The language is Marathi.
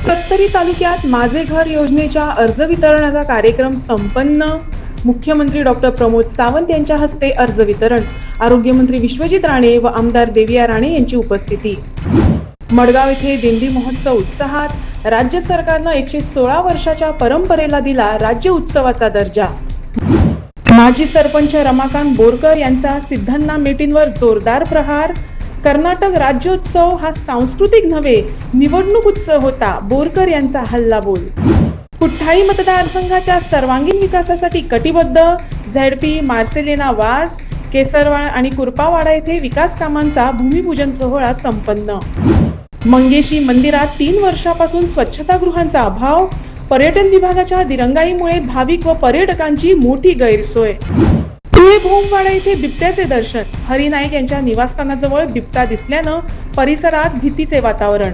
सत्तरी तालुक्यात माझे घर योजनेच्या अर्ज वितरणाचा कार्यक्रम संपन्न. मुख्यमंत्री डॉक्टर प्रमोद सावंत यांच्या हस्ते अर्ज वितरण. आरोग्यमंत्री विश्वजित राणे व आमदार देविया राणे यांची उपस्थिती. मडगाव येथे दिंडी महोत्सव उत्साहात. राज्य सरकारनं 116 वर्षाच्या परंपरेला दिला राज्य उत्सवाचा दर्जा. माजी सरपंच रमाकांत बोरकर यांचा सिद्धण्णा मेटींवर जोरदार प्रहार. कर्नाटक राज्योत्सव हा सांस्कृतिक नव्हे निवडणूक उत्सव होता, बोरकर यांचा हल्लाबोल. कुठ्ठाळी मतदारसंघाच्या सर्वांगीण विकासासाठी कटिबद्ध. झेडपी मार्सेलिना वाज, केसरवाळ आणि कुरपावाडा येथे विकास कामांचा भूमिपूजन सोहळा संपन्न. मंगेशी मंदिरात 3 वर्षापासून स्वच्छतागृहांचा अभाव. पर्यटन विभागाच्या दिरंगाईमुळे भाविक व पर्यटकांची मोठी गैरसोय. भोमवाडा येथे बिबट्याचे दर्शन. हरी नाईक यांच्या निवासस्थानाजवळ बिबटा दिसल्यानं परिसरात भीतीचे वातावरण.